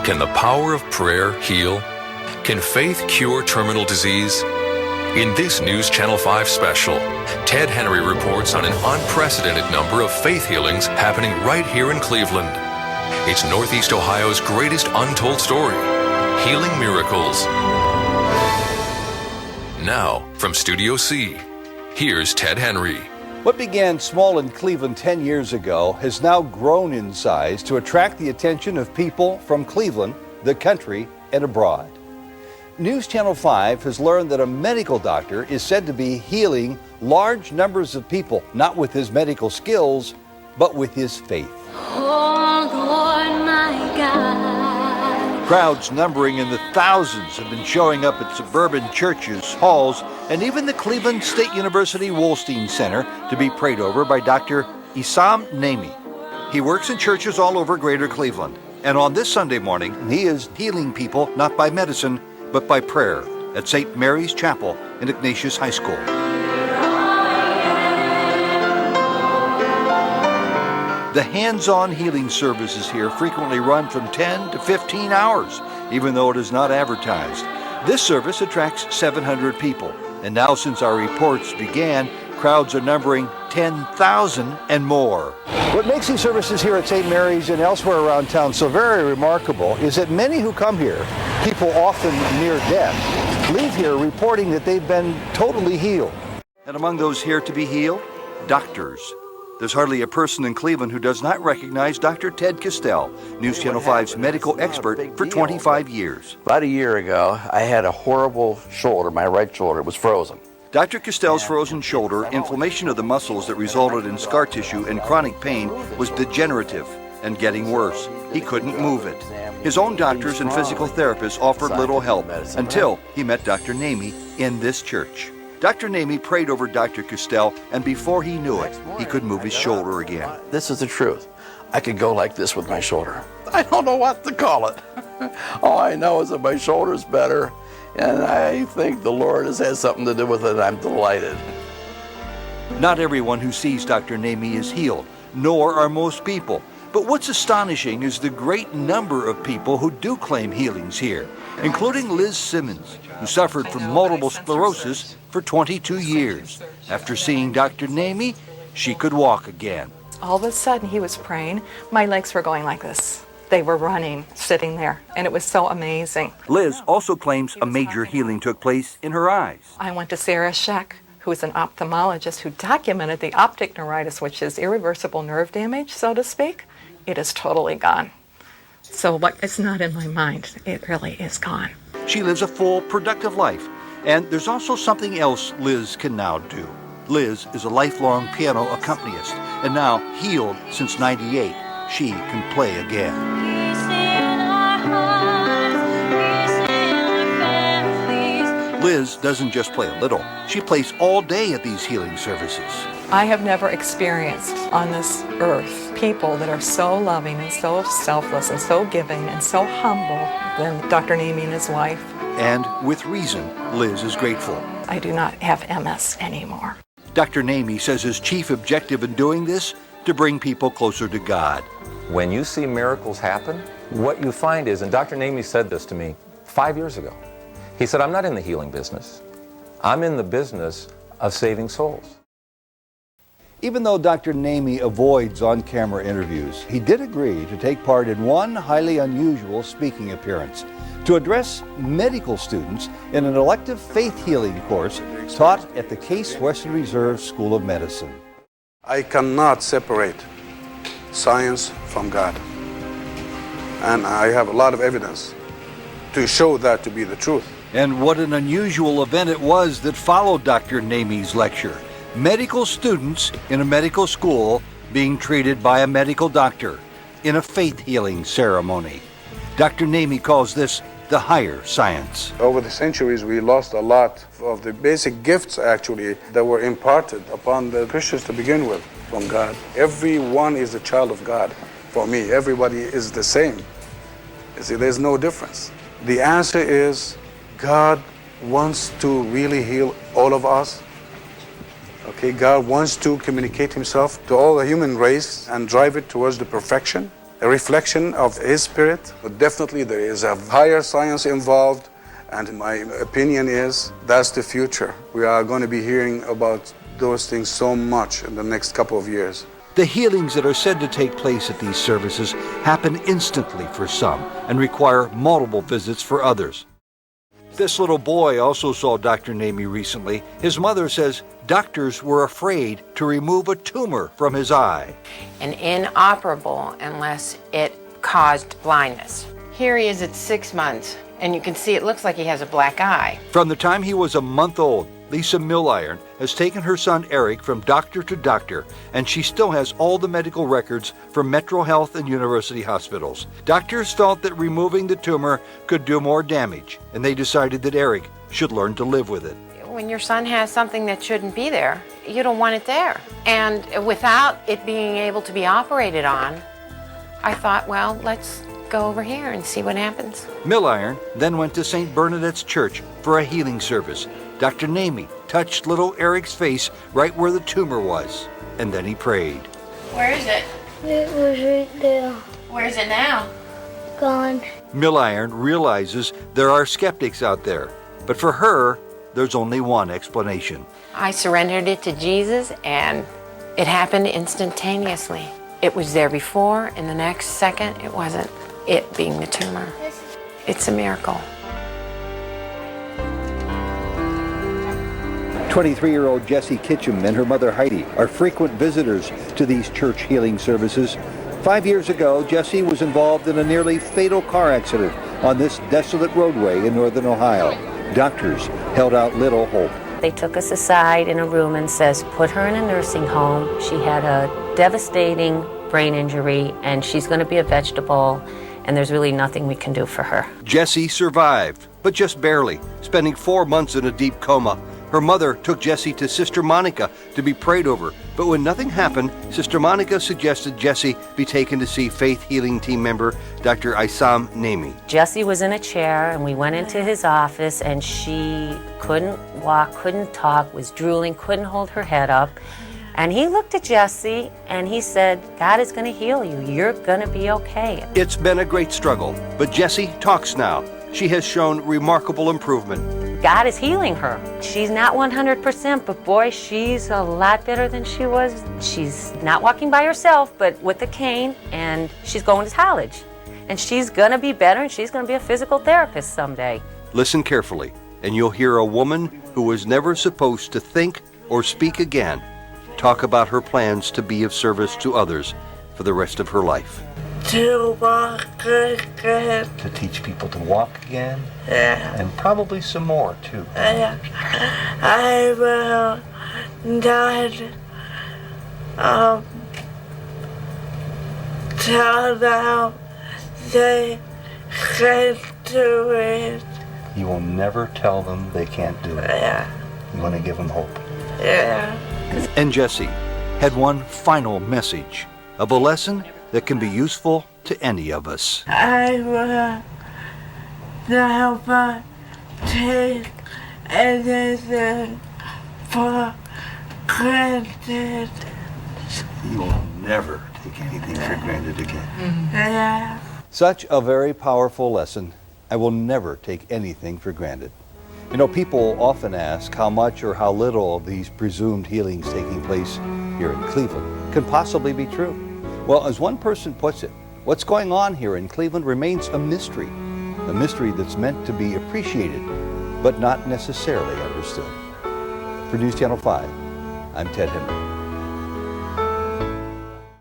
Can the power of prayer heal? Can faith cure terminal disease? In this News Channel 5 special, Ted Henry reports on an unprecedented number of faith healings happening right here in Cleveland. It's Northeast Ohio's greatest untold story, healing miracles. Now, from Studio C, here's Ted Henry. What began small in Cleveland 10 years ago has now grown in size to attract the attention of people from Cleveland, the country, and abroad. News Channel 5 has learned that a medical doctor is said to be healing large numbers of people, not with his medical skills, but with his faith. Oh, Lord, my God. Crowds numbering in the thousands have been showing up at suburban churches, halls, and even the Cleveland State University Wolstein Center to be prayed over by Dr. Issam Nemeh. He works in churches all over greater Cleveland. And on this Sunday morning, he is healing people not by medicine, but by prayer at St. Mary's Chapel in Ignatius High School. The hands-on healing services here frequently run from 10 to 15 hours, even though it is not advertised. This service attracts 700 people, and now since our reports began, crowds are numbering 10,000 and more. What makes these services here at St. Mary's and elsewhere around town so very remarkable is that many who come here, people often near death, leave here reporting that they've been totally healed. And among those here to be healed, doctors. There's hardly a person in Cleveland who does not recognize Dr. Ted Castell, News Channel 5's medical expert for 25 years. About a year ago, I had a horrible shoulder. My right shoulder was frozen. Dr. Castell's frozen shoulder, inflammation of the muscles that resulted in scar tissue and chronic pain, was degenerative and getting worse. He couldn't move it. His own doctors and physical therapists offered little help until he met Dr. Nemeh in this church. Dr. Nemeh prayed over Dr. Castell, and before he knew it, he could move his shoulder again. This is the truth. I could go like this with my shoulder. I don't know what to call it. All I know is that my shoulder's better, and I think the Lord has had something to do with it. I'm delighted. Not everyone who sees Dr. Nemeh is healed, nor are most people. But what's astonishing is the great number of people who do claim healings here, including Liz Simmons, who suffered from multiple sclerosis for 22 years. After seeing Dr. Nemeh, she could walk again. All of a sudden, he was praying. My legs were going like this. They were running, sitting there, and it was so amazing. Liz also claims a major healing took place in her eyes. I went to Sarah Scheck, who is an ophthalmologist who documented the optic neuritis, which is irreversible nerve damage, so to speak. It is totally gone. So what is not in my mind, it really is gone. She lives a full, productive life. And there's also something else Liz can now do. Liz is a lifelong piano accompanist, and now healed since '98, she can play again. Liz doesn't just play a little. She plays all day at these healing services. I have never experienced on this earth people that are so loving and so selfless and so giving and so humble than Dr. Nemeh and his wife. And with reason, Liz is grateful. I do not have MS anymore. Dr. Nemeh says his chief objective in doing this, to bring people closer to God. When you see miracles happen, what you find is, and Dr. Nemeh said this to me 5 years ago, he said, I'm not in the healing business. I'm in the business of saving souls. Even though Dr. Nemeh avoids on-camera interviews, he did agree to take part in one highly unusual speaking appearance to address medical students in an elective faith healing course taught at the Case Western Reserve School of Medicine. I cannot separate science from God. And I have a lot of evidence to show that to be the truth. And what an unusual event it was that followed Dr. Nemeh's lecture. Medical students in a medical school being treated by a medical doctor in a faith healing ceremony. Dr. Nemeh calls this the higher science. Over the centuries, we lost a lot of the basic gifts, actually, that were imparted upon the Christians to begin with from God. Everyone is a child of God. For me, everybody is the same. You see, there's no difference. The answer is God wants to really heal all of us. Okay, God wants to communicate himself to all the human race and drive it towards the perfection. a reflection of His Spirit. But definitely there is a higher science involved, and my opinion is that's the future. We are going to be hearing about those things so much in the next couple of years. The healings that are said to take place at these services happen instantly for some and require multiple visits for others. This little boy also saw Dr. Nemeh recently. His mother says doctors were afraid to remove a tumor from his eye. And inoperable unless it caused blindness. Here he is at 6 months, and you can see it looks like he has a black eye. From the time he was a month old, Lisa Milliron has taken her son Eric from doctor to doctor, and she still has all the medical records from Metro Health and university hospitals. Doctors felt that removing the tumor could do more damage, and they decided that Eric should learn to live with it. When your son has something that shouldn't be there, you don't want it there. And without it being able to be operated on, I thought, well, let's go over here and see what happens. Milliron then went to St. Bernadette's Church for a healing service. Dr. Nemeh touched little Eric's face right where the tumor was, and then he prayed. Where is it? It was right there. Where is it now? Gone. Milliron realizes there are skeptics out there, but for her, there's only one explanation. I surrendered it to Jesus, and it happened instantaneously. It was there before, and the next second, it wasn't. It being the tumor. It's a miracle. 23-year-old Jessie Kitchum and her mother Heidi are frequent visitors to these church healing services. 5 years ago, Jessie was involved in a nearly fatal car accident on this desolate roadway in northern Ohio. Doctors held out little hope. They took us aside in a room and says, put her in a nursing home. She had a devastating brain injury, and she's going to be a vegetable, and there's really nothing we can do for her. Jessie survived, but just barely, spending 4 months in a deep coma. Her mother took Jessie to Sister Monica to be prayed over, but when nothing happened, Sister Monica suggested Jessie be taken to see faith healing team member Dr. Issam Nemeh. Jessie was in a chair, and we went into his office, and she couldn't walk, couldn't talk, was drooling, couldn't hold her head up. And he looked at Jessie, and he said, God is going to heal you. You're going to be okay. It's been a great struggle, but Jessie talks now. She has shown remarkable improvement. God is healing her. She's not 100%, but boy, she's a lot better than she was. She's not walking by herself, but with a cane, and she's going to college. And she's going to be better, and she's going to be a physical therapist someday. Listen carefully, and you'll hear a woman who was never supposed to think or speak again talk about her plans to be of service to others for the rest of her life. To walk again. To teach people to walk again? Yeah. And probably some more, too. Yeah. I will not tell them they can't do it. You will never tell them they can't do it. Yeah. You want to give them hope. Yeah. And Jessie had one final message of a lesson that can be useful to any of us. I will never take anything for granted. You will never take anything for granted again. Yeah. Such a very powerful lesson. I will never take anything for granted. You know, people often ask how much or how little of these presumed healings taking place here in Cleveland can possibly be true. Well, as one person puts it, what's going on here in Cleveland remains a mystery that's meant to be appreciated, but not necessarily understood. For News Channel 5, I'm Ted Henry.